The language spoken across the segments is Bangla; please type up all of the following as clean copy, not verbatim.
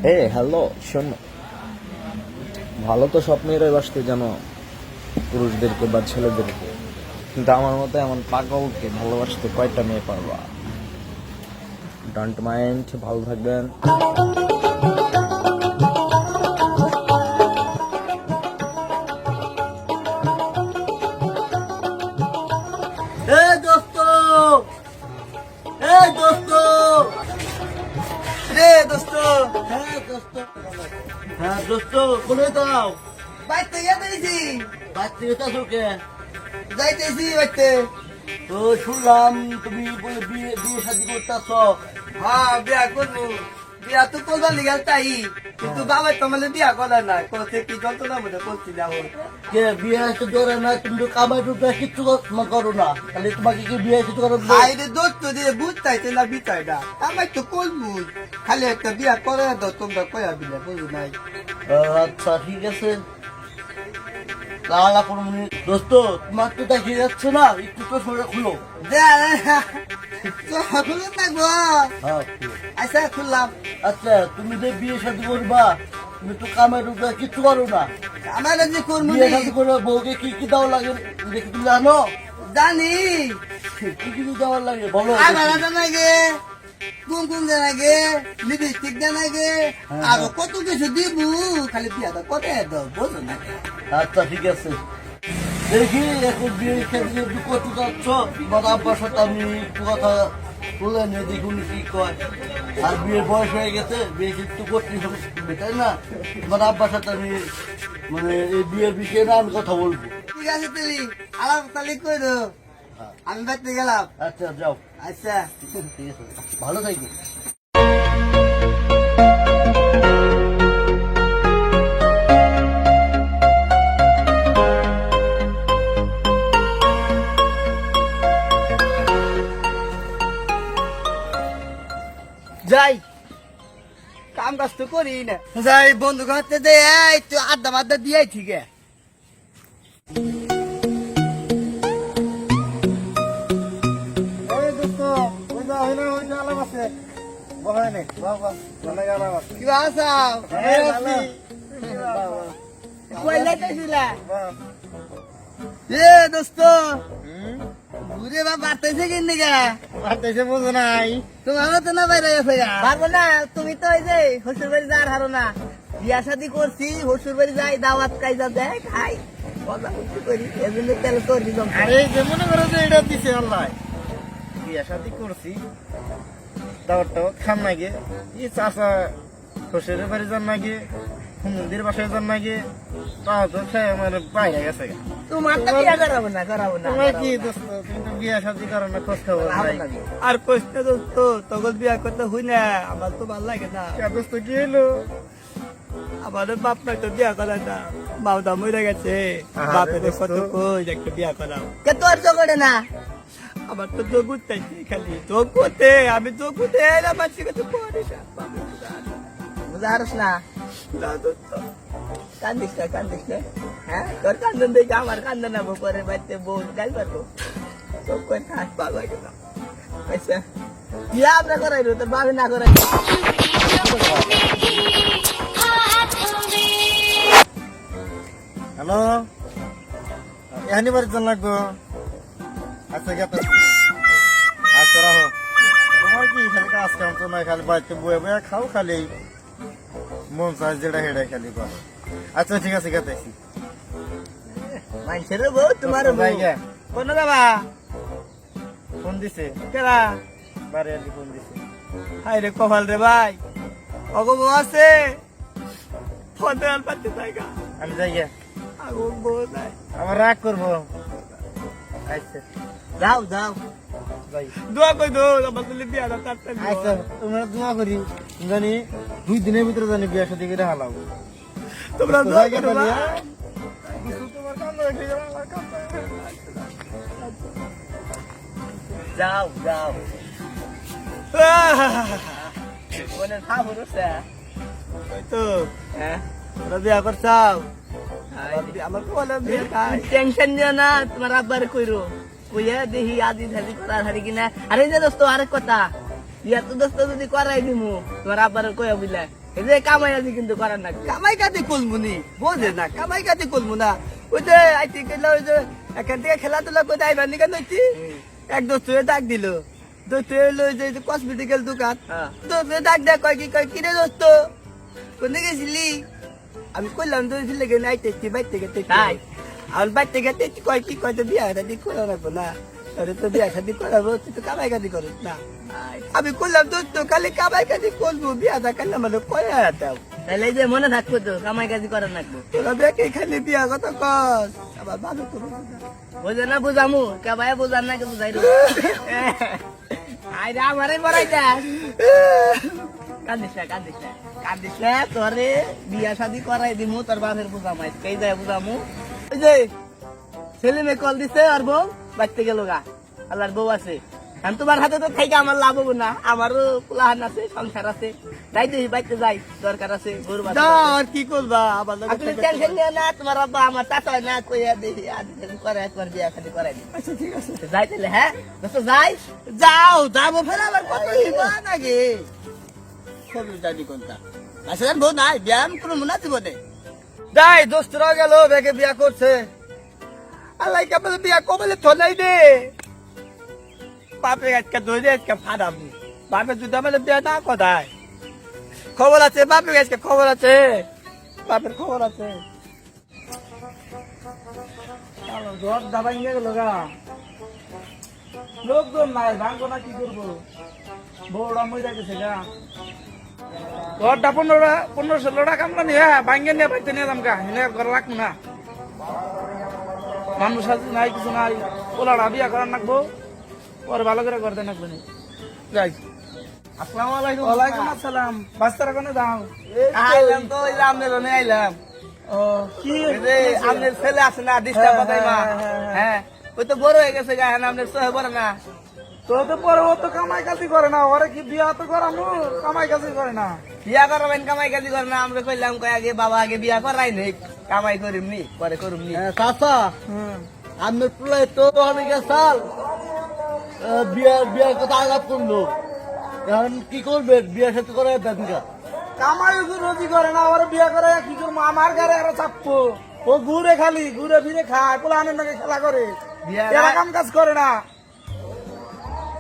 হ্যালো, শোনো, ভালো তো সব মেয়েরাই বাসতে জানো, পুরুষদেরকে বা ছেলেদেরকে, কিন্তু আমার মতো এমন পাগলকে ভালোবাসতে কয়টা মেয়ে পারবা? ডোন্ট মাইন্ড, ভালো থাকবেন। দোস্ত, দোস্ত, দোস্ত, দোস্ত, হ্যাঁ দোস্ত, কোথায় দাও? বাইতে গেছি, বাড়তে গেছো কে? যাইতেছি বাইতে। তো শুনলাম তুমি বলে বিয়ে বিয়ে শাদী করতেছ। হ্যাঁ, বিয়া করবো। বিয়া তো করবার লিগাল তাই, কিন্তু বাবা তোমালে বিয়া করে না, করতে কি যন্ত্রণা মধ্যে করছি না এখন। কে বিয়ে আসতে ধরে না, তুমি তো কামাই টুকরা কিচ্ছু করো না, তাহলে তোমাকে কি বিয়ে আসতে করো? আইরে দোস্ত দিয়ে বুঝতাইছে না বিতাইটা, আমার তো করবো, খালি একটা বিয়া করে দাও তোমরা কয়া দিলে বুঝো নাই। আচ্ছা ঠিক আছে, লালা কোনো দোস্ত তোমার তো দেখে যাচ্ছে না, একটু তো শরীরে খুলো। খুলে থাকবো। হ্যাঁ আচ্ছা খুললাম। আচ্ছা, তুমি যে বিয়ে শাদী করবা, তুমি তো কামাই টুকরা কিচ্ছু করো না, আমার যে করবো বিয়ে শাদী করে বউকে কি কি দেওয়া লাগে দেখি তুমি জানো? জানি, কি কি দেওয়ার লাগে বলো? আমার জানাগে, কুমকুম জানাগে, লিপস্টিক জানাগে, আরো কত কিছু দিব, খালি বিয়াটা করে দাও বুঝো না। আচ্ছা ঠিক আছে, দেখি এখন বিয়ে ক্ষেত্রে একটু করতে যাচ্ছ, তোমার আব্বার সাথে আমি একটু কথা বলে নিয়ে দেখুন কি কয়। আর বিয়ের বয়স হয়ে গেছে, বিয়ে কিন্তু করতে হবে তাই না? তোমার আব্বার সাথে আমি মানে এই বিয়ের বিষয়ে না আমি কথা বলবো। ঠিক আছে তুই আলাপ তালি করে দাও, আমি বাড়তে গেলাম। আচ্ছা যাও। আচ্ছা ঠিক আছে, ভালো থাকবে। যাই, কাম কাজ তো করি না, যাই বন্ধু ঘাটতে দে, একটু আড্ডা মাড্ডা দিয়ে ঠিক আছে। কি আসাও? এ দোস্ত, ঘুরে বা বাড়তেছে কিনে গা? বাড়তেছে বুঝো নাই? তোমারও তো না বাইরে গেছে গা? পারবো না, তুমি তো ওই যে শ্বশুর বাড়ি যাওয়ার হারো না। বিয়া শাদি করছি, শ্বশুর বাড়ি যাই, দাওয়াত কাইজা দেয়, খাই, মজা করতে করি, এজন্য তেল করবি। আরে যে মনে করো যে এটা দিছে আল্লাহ, বিয়া শাদি করছি, দাওয়ারটাও খান নাগে, ই চাষা শ্বশুরের বাড়ি যান নাগে, হুমুন্দির বাসায় যান নাগে, তাও তো খেয়ে আমার বাইরে গেছে গা। তোমার তো বিয়া করাবো না, করাবো না। তোমার কি দোস্ত, তুমি তো বিয়া শাদি করো না, খোঁজ খবর নাই। আর কষ্ট দোস্ত, তখন বিয়া করতে হই না, আমার তো ভালো লাগে না। কে দোস্ত কি হলো? আমাদের বাপ নাই তো বিয়া করা না, মাওদা মরে গেছে, আহারে বাপের দোস্ত। কত কই একটা বিয়া করাও। কে তোর জগড়ে না? আমার তো জগুত চাইছে, খালি জগুতে, আমি জগুতে এলাম, মাঝে কাছে পড়ি না। বুঝারস না? না দোস্ত, কান্দিস না, কান্দিস না। হ্যাঁ, তোর কান্দন দেখে আমার কান্দন হবো, পরে বাড়িতে বউ গাল পারবো, সব করে খাস ভালো লাগে না। আচ্ছা, বিয়া আমরা করাইলো, তোর বাপে না করাইলো। হ্যালো, এখানে বাড়ি যান লাগবো? আচ্ছা গেতে, আচ্ছা রাহো। তোমার কি খালি কাজ কাম তো নাই, খালি বাড়িতে বয়ে বয়ে খাও, খালি মন চাই যেটা হেডে খালি করো। আচ্ছা ঠিক আছে, গেতেছি। মানুষের বউ, তোমার বউ। কোন যাবা? ফোন দিছে, কেরা? বাড়ি আর ফোন দিছে। হাই রে কপাল রে ভাই, অগো বউ আছে, ফোন দেওয়ার পাচ্ছে জায়গা, আমি যাই গে, আগো বউ নাই। আবার রাগ করবো। আচ্ছা যাও যাও, যাই। দোয়া কই দো, আমার তুলে বিয়াটা তাড়াতাড়ি দাও। আচ্ছা তোমরা দোয়া করি, জানি 2 দিনের ভিতরে জানি বিয়া শাদী করে হালাও। তোমরা দোয়া জায়গা করো পেলে, ভাই। তোমার কান্দ দেখে আমার কান্দ দেখে। যাও যাও, মনে থামো রসা, ওই তো, হ্যাঁ, তোমরা বিয়া করছাও, আমার তো বলে বিয়ে খাই। টেনশন নিও না, তোমার আব্বার কইরো, কইয়া দেখি আদি ধাদি করার হারি কিনা। আরে যে দোস্ত, আরেক কথা, বিয়া তো দোস্ত যদি করাই দিমু, তোমার আব্বার কইয়া বুঝলা, এই যে কামাই আজি কিন্তু করার না কামাই কাটি কলমুনি বোঝে না কামাই কাটি কলমু না ওই যে আইটি গেলে ওই যে এখান থেকে খেলাধুলা করে আইবার নিকেন হইছি এক দোস্ত ডাক দিল দোস্ত হইলো যে কসমেটিক্যাল দোকান দোস্ত ডাক দেয় কয় কি রে দোস্ত কোনে গেছিলি আমি কইলাম তো ছিল গেলে আইতেছি বাইর থেকে তাই আর বাইর থেকে কয় কি কয় তো বিয়া শাদি করে রাখবো না আরে তো বিয়া শাদি করাবো তুই তো কামাই কাটি করিস না আমি কইলাম দোস্ত খালি কামাই কাটি করবো বিয়াটা কান্না মানে কয়ে দাও তাহলে যে মনে থাকবো তো কামাই কাজি করার রাখবো তোরা দেখে খালি বিয়া কথা কস আবার ভালো তো বুঝে না বুঝামু কামাই বুঝার না কে বুঝাই আরে আমারে বড়াই যাস কান্দিস না তোরে বিয়া শাদি করাই দিমু তোর বাপের বুঝামাই কে যায় বুঝামু ওই যে ছেলে মেয়ে কল দিছে আর বউ বাঁচতে গেল গা আল্লাহর বউ আছে আমি তোমার হাতে তো খাইকে আমার লাভ হবো না আমারও কুলাহান আছে সংসার আছে যাই দেখি বাইতে যাই দরকার আছে গরু আর কি করবা আবার তুমি টেনশন নিও না তোমার আব্বা আমার চাচা না কইয়া দেখি আজ করে একবার বিয়া শাদি করাই দি আচ্ছা ঠিক আছে যাই তাহলে হ্যাঁ দোস্ত যাই যাও যাবো ফের আবার কত নিবা নাকি সবই জানি কোনটা আসলে বউ নাই ব্যায়াম কোনো মনে আছে বটে যাই দোস্তরা গেল বেগে বিয়া করছে আল্লাহ কাপড়ে বিয়া কবলে থলাই দে বাপে আজকে ধরে আজকে ফাড়াবো বাপে যদি আমাদের বিয়া না কোথায় খবর আছে বাপে আজকে খবর আছে বাপের খবর আছে ঘর দাবাই নিয়ে গেল গা লোকজন নাই ভাঙবো না কি করবো বউরা মরে গেছে গা ঘরটা 15-16 টাকা কামলা নিয়ে ভাঙ্গে নিয়ে বাড়িতে নিয়ে যাম গা এনে ঘরে রাখবো না মানুষ আছে নাই কিছু নাই ওলাটা বিয়া করার রাখবো পরে ভালো করে করতে রাখবো না যাই আসসালামু আলাইকুম ওয়ালাইকুম আসসালাম বাস্তারা কোনে যাও আইলাম তো ওই আমনের জন্য আইলাম ও কি রে আমনের ছেলে আছে না ডিস্টার্ব বাতাই মা হ্যাঁ ওই তো বড় হয়ে গেছে গা আমনের সহে বড় না তো তো পরে ও তো কামাই কাজি করে না ওরে কি বিয়া তো করামু কামাই কাজি করে না বিয়া করাবেন কামাই কাজি করে না আমরা কইলাম কই আগে বাবা আগে বিয়া করাই নেই কামাই করিমনি পরে করুমনি চাচা আমার প্রায় তো অনেক সাল বিয়ার কথা আলাপ করলো এখন কি করবে বিয়ের সাথে করে দেখা কামাই রোজি করে না ওরে বিয়া করে কি করবো আমার ঘরে আরো চাপবো ও ঘুরে খালি ঘুরে ফিরে খায় পোলা আনন্দ খেলা করে এরা কাম কাজ করে না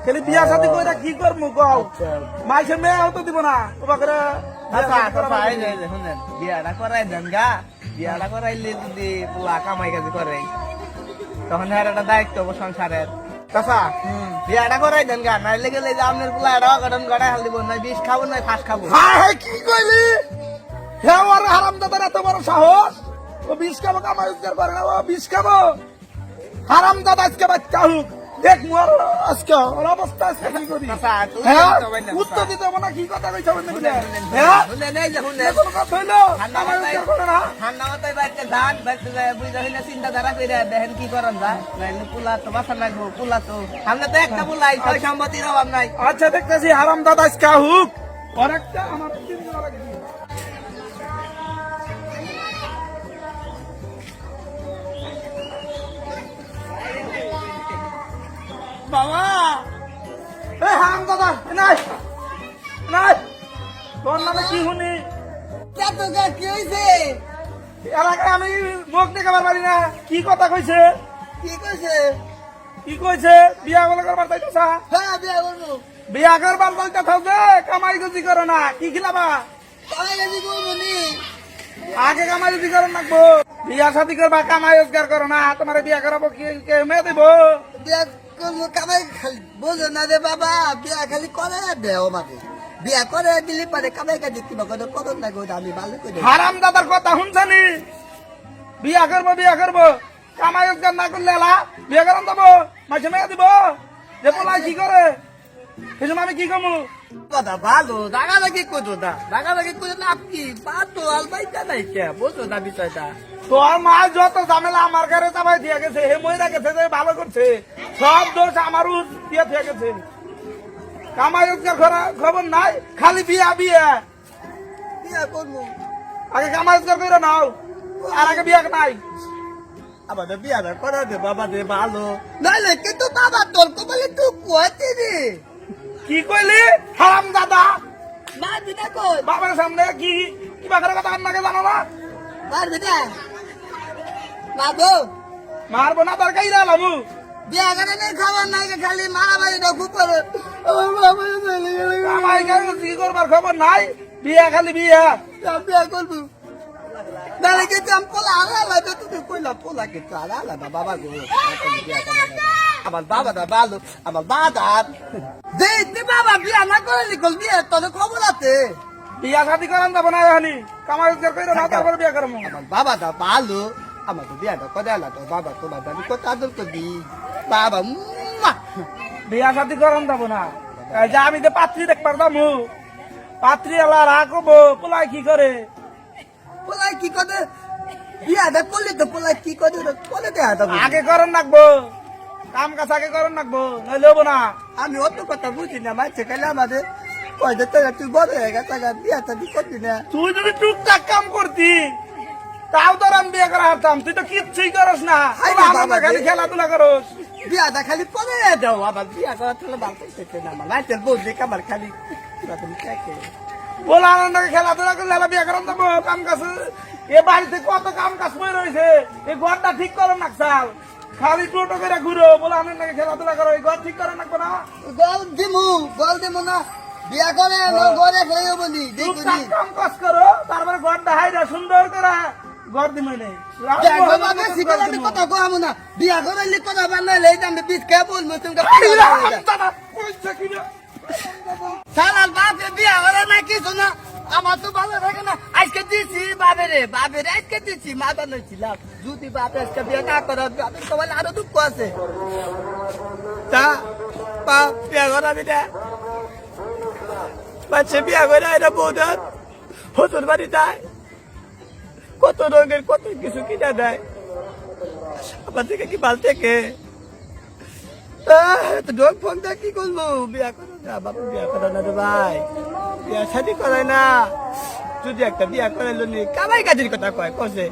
খালি বিয়া সাথে কইরা কি করবো কও মাইসের মেয়ে হতো দিব না তোমাকে বিয়াটা করাই দেন গা বিয়াটা করাইলে যদি পোলা কামাই কাজ করে তখন আর একটা দায়িত্ব হবো সংসারের চাচা বিয়াটা করাই দেন গা নাইলে গেলে যে আপনার পোলা এটা অঘটন গড়াই হাল দিব না বিষ খাবো না ফাঁস খাবো কি কইলি হ্যাঁ ওর হারাম দাদার এত বড় সাহস ও বিষ খাবো কামাই রোজগার করে না ও বিষ খাবো হারাম দাদা আজকে বাচ্চা হোক দেখ মোর আজকে ওর অবস্থা আজকে কি করি উত্তর দিতে হবে না কি কথা কইছ চিন্তাধারা করে দেখেন কি করেন যায় পোলা তো বাসা লাগবো পোলা তো সামনে তো একটা পোলাই ছয় সম্মতির অভাব নাই আচ্ছা দেখতেছি হারাম দাদা আজকে হুক আর একটা আমার বাবা এই হারাম দাদা নাই নাই তোর নামে কি শুনি কি হয়েছে এলাকায় আমি মুখ দেখাবার পারি না কি কথা কইছে কি কইছে কি কইছে বিয়া বলে করবার চাইতেছা হ্যাঁ বিয়া করবো বিয়া করবার বলতে থাকবে কামাই গুজি করো না কি খিলাবা কামাই গুজি করবো নি আগে কামাই গুজি করো নাকবো বিয়া শাদি করবা কামাই রোজগার করো না তোমার বিয়া করাবো কি মেয়ে দেব বিয়া কামাই খালি বোঝো না রে বাবা বিয়া খালি করে দেও আমাকে বিয়া করে দিলে পারে কামাই কাটি কিবা করে কত না গো আমি ভালো করে হারাম দাদার কথা শুনছানি বিয়া করবো কামাই রোজগার না করলে এলা বিয়া করান দেবো মাঝে মেয়ে দিব যে পোলাই কি করে সেই আমি কি কমু কথা ভালো জাগা লাগি কইতো দা জাগা লাগি কইতো না আপনি বাতো আলবাইতা নাই কে বুঝো না বিষয়টা তোর মা যত ঝামেলা আমার ঘরে চাপাই দিয়ে গেছে হে মহিলা গেছে যে ভালো করছে সব দোষ আমারও দিয়ে দিয়ে গেছে কামাই রোজগার করা খবর নাই খালি বিয়া বিয়া বিয়া করবো আগে কামাই রোজগার করে নাও আর আগে বিয়া নাই আমাদের বিয়াটা করা দে বাবা দে ভালো নাইলে কিন্তু বাবা তোর কপালে তুই কইতে রে কি কইলি হারাম দাদা মারবি না কই বাবার সামনে কি কি বাকার কথা আপনাকে জানো না মারবি না মারবো মারবো না তোর কাই লামু বিয়া করে নেই খাবার নাই খালি মারামারি ঢোকু করে আমার বাবা চলে গেল কামাই করে কি করবার খবর নাই বিয়া খালি বিয়া বিয়া করবো নালে কিন্তু আমি পোলা আলা তুমি কইলা পোলা কিন্তু আলা বাবা গো আমার বাবাটা ভালো আমার বাবা দে বাবা বিয়া না করে নিকল বিয়ে তোর খবর আছে বিয়া শাদি করান যাবো না এখানি কামাই করে না তারপরে বিয়া করবো আমার বাবাটা ভালো আমার তো বিয়াটা করে আলা তো বাবা তোমার দাবি কত আদর করবি বাবা বিয়া শাদি করান যাবো না এই যে আমি তো পাত্রী দেখবার যাবো পাত্রী এলা রাখবো পোলাই কি করে পোলাই কি করে বিয়াটা করলে তো পোলাই কি করে করে দেয়া যাবে আগে করন রাখবো কাম কাজ আগে করন রাখবো নইলে হবো না আমি অত কথা বুঝি না মাইছে খাইলে আমাদের কয়টা টাকা তুই বড় হয়ে গেছে টাকা বিয়াটা দি করবি না তুই যদি টুকটাক কাম করতি তাও তোর আমি বিয়ে করা হারতাম তুই তো কিচ্ছুই করস না হাই তোরা রে আমার বাবা খালি রে। খেলাধুলা করস বিয়াটা খালি পরে দাও আবার বিয়া করা তাহলে ভালো করতেছে না আমার মাইছে বউ দেখে আমার খালি তুমি চাইছে বলা আনন্দকে খেলাধুলা করলে এলা বিয়ে করান যাবো কাম কাজ এ বাড়িতে কত কাম কাজ হয়ে রয়েছে এই ঘরটা ঠিক করো না চাল খালি টোটো করে ঘুরো বলে আনন্দকে খেলাধুলা করো এই ঘর ঠিক করে রাখবো না গল দিমু না বিয়া করে ঘরে খেয়ে বলি টুকটাক কাম কাজ করো তারপরে ঘরটা হাইরা সুন্দর করে ঘর দিমে নেই আমি কথা কমু না বিয়া করে কথা বানাইলে আমি বিষ খেয়ে বলবো তুমি সালাল বাপে বিয়া করে না কিছু না আমার তো ভালো থাকে না আজকে দিছি বাপে রে আজকে দিছি মা বানাইছিলাম যদি বাপে আজকে বিয়ে না করে বাপে সবাই আরো দুঃখ আছে তা বাপ বিয়া করাবি না বাচ্চা বিয়া করে এটা বৌদা হতুর বাড়ি যায় কত রঙের কত কিছু কিনা দেয় আমার থেকে কি ভাল থেকে ঢোক ফোন দিয়ে কি করবো বিয়া করো না বাবু বিয়া করো না রে ভাই বিয়া শাদি করে না যদি একটা বিয়া করাইলো নি কামাই কাজের কথা কয় কসে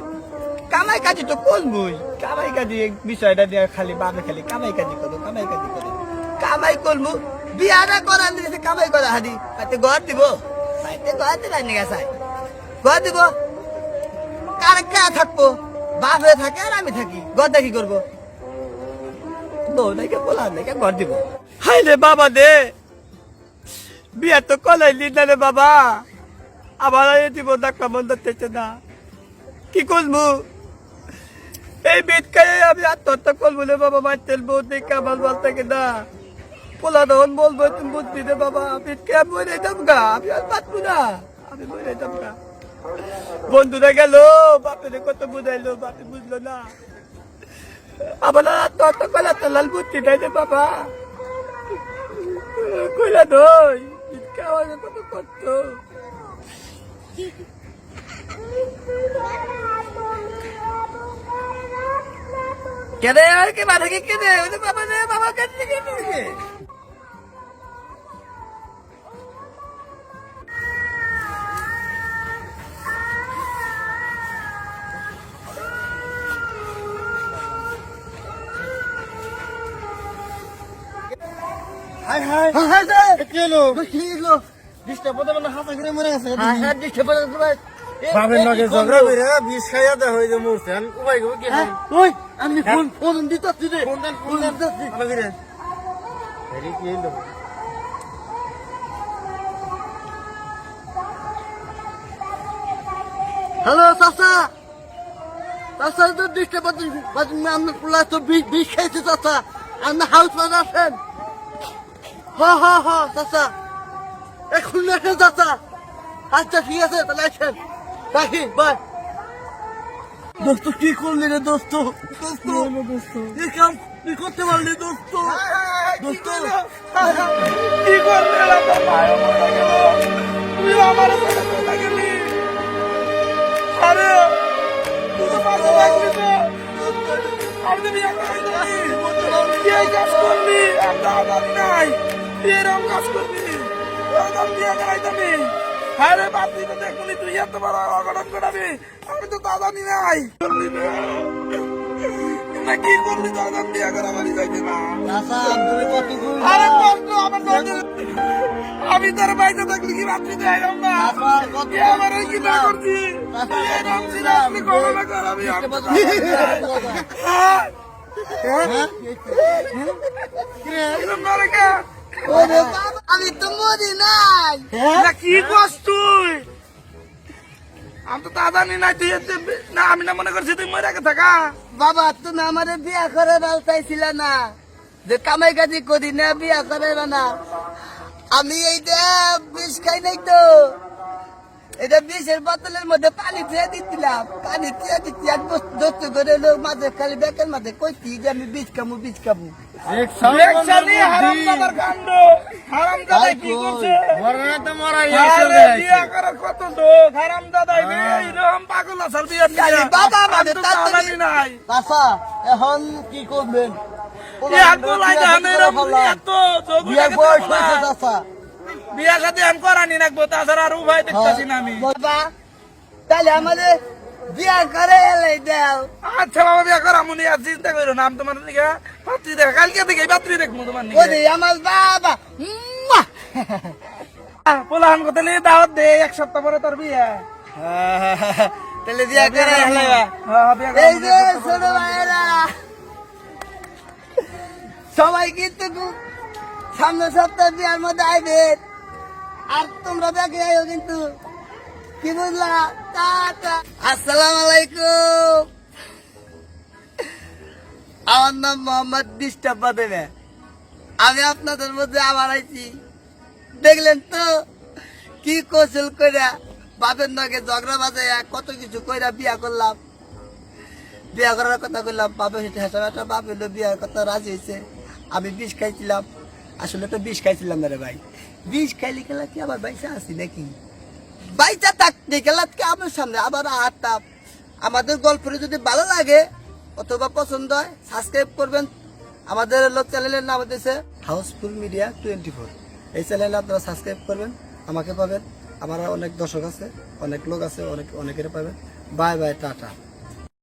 কামাই কাজি তো করবই কামাই কাজি বিষয়টা দিয়ে খালি বাপে খালি কামাই কাজি করো কামাই করবো বিয়াটা করার দিয়েছে কামাই করা হাদি পাইতে ঘর দিব নিয়ে গেছে ঘর দিব কার কা থাকবো বাপে থাকে আর আমি থাকি ঘর দেখি করবো বউ নাকি বলা নাকি ঘর দিব হাই রে বাবা দে বিয়া তো কলাইলি না রে বাবা আবার দিব ডাক্তার বন্ধ থেকে না কি করবো এই বেদ খাই আমি আত্মহত্যা করবো রে বাবা মারতেল বউ দেখে আমার বল থাকে না পোলা তখন বলবো তুমি বুঝবি রে বাবা বেদ খেয়ে আমি মরে যাম গা আমি আর বাঁচবো না আমি মরে যাম গা বন্ধুরা গেল বাপের কত বুঝাইলো বাপে বুঝলো না আবার আত্মহত্যা কলা তো লাল বুদ্ধি নাই রে বাবা কইলা নই কত করতো কেন আর কে বাধা কে কেনে বাবা রে বাবা কাছে কেনে হাই হাই হ্যাঁ কি হলো কি হলো বিশটা পদে মানে হাতে করে মরে গেছে হ্যাঁ দিশে পড়ে বাপের নাকি ঝগড়া করে বিষ খাইয়া দেয় হয়ে যে মরছেন উপায় গো কি ওই আমি ফোন দিতেছি রে ফোন দেন ভালো করে আরে কি হলো হ্যালো চাচা চাচা তো দিশে পড়ে আমি পুলা তো বিষ খাইছে চাচা আমি হাউস বাজার আছেন হ্যাঁ চাচা এখন আসেন চাচা আচ্ছা ঠিক আছে তাহলে আসেন রাখি বাই দোস্ত কি করলি রে দোস্ত এই কাম তুই করতে পারলি দোস্ত দোস্ত কি করলে এলা তোর মায়ের মরে গেল তুই আমার সাথে কথা গেলি আরে তুই তো পাশে থাকলি তো আমি তো বিয়ে করাইনি তুই এই কাজ করলি আমরা জানি নাই তুই এরকম কাজ করবি তোর বিয়ে করাইতামি হ্যাঁ রে বাপ তুই তো দেখলি তুই এত বড় অঘটন ঘটাবি আমি তো তা জানি নাই না কি করলি তো আমি বিয়ে করা বাড়ি যাইতে না চাচা আপনি কত কই আরে কষ্ট আমার নদীর আমি তোর বাইরে থাকলে কি ভাবছি দেখাম না চাচা কত এ আমার এই কি না করছি এই রামছি না আপনি করোনা করাবি এরকম না রেখে ওরে বাবা, আমি তো মরি নাই। না কি করছ তুই আমি তো তা জানি নাই তুই না আমি না মনে করছি তুই মরে থাকা বাবা তুমি আমার বিয়া করে ভাল চাইছিল না, যে কামাই কাজি করি না বিয়া করে না। আমি এইটা বিষ খাই নাই তো, এটা বিষের বোতলের মধ্যে পানি ফেলে দিচ্ছিলাম, পানি ফেলে দিচ্ছি আর দোস্ত করে লোক মাঝে খালি বেকের মাঝে কইছি যে আমি বিষ খামু বিষ খামু। দেখছানি হারামজাদার কাণ্ড হারামজাদা কি করছে আরে বিয়া করার কত লোক হারামজাদা এরকম পাগল আসাল বিয়া খালি বাবা আমাদের তো জানি নাই চাচা এখন কি করবেন এ আঙ্গুল আইতে আমি এরকম এত বিয়ের বয়স হয়েছে চাচা বিয়া সাথে আমি করানি রাখবো তাছাড়া আর উভয় দেখতেছি না আমি বাবা তাহলে আমাদের বিয়া করে এলাই দাও। আচ্ছা বাবা বিয়া করা মনে আর চিন্তা করো না আমি তোমার দিকে পাত্রী দেখ কালকে থেকে পাত্রী দেখবো তোমার ওরে দিকে আমার বাবা পোলাহান কথা নিয়ে দাওয়াত দে এক সপ্তাহ পরে তোর বিয়া তাহলে বিয়া করে এলাইবা। হ্যাঁ বিয়া করা এই যে ছোট ভাইয়েরা সবাই কিন্তু সামনের সপ্তাহে বিয়ার মধ্যে আইবে, আর তোমরা দেখে আইও কিন্তু, কি বুঝলা? টাটা। আসসালামু আলাইকুম, আমার নাম মোহাম্মদ ডিস্টার্বা দেবে। আমি আপনাদের মধ্যে আবার আইছি, দেখলেন তো কি কৌশল কইরা বাপের নাকে ঝগড়া বাজাইয়া কত কিছু কইরা বিয়া করলাম। বিয়া করার কথা কইলাম, বাপের সাথে হেসাবেটা বাপ হইলো বিয়ার কথা রাজি হয়েছে। আমি বিষ খাইছিলাম, আসলে তো বিষ খাইছিলাম না রে ভাই। বিষ খাইলে গেলা কি আবার বাইসা আছি নাকি? বাইচা থাকতে গেলা কি আমার সামনে আবার হাঁটতাম। আমাদের গল্পটা যদি ভালো লাগে অথবা পছন্দ হয় সাবস্ক্রাইব করবেন। আমাদের লোক চ্যানেলের নাম হচ্ছে হাউসফুল মিডিয়া 24। এই চ্যানেলে আপনারা সাবস্ক্রাইব করবেন, আমাকে পাবেন। আমার অনেক দর্শক আছে, অনেক লোক আছে, অনেকের পাবেন। Bye bye, tata.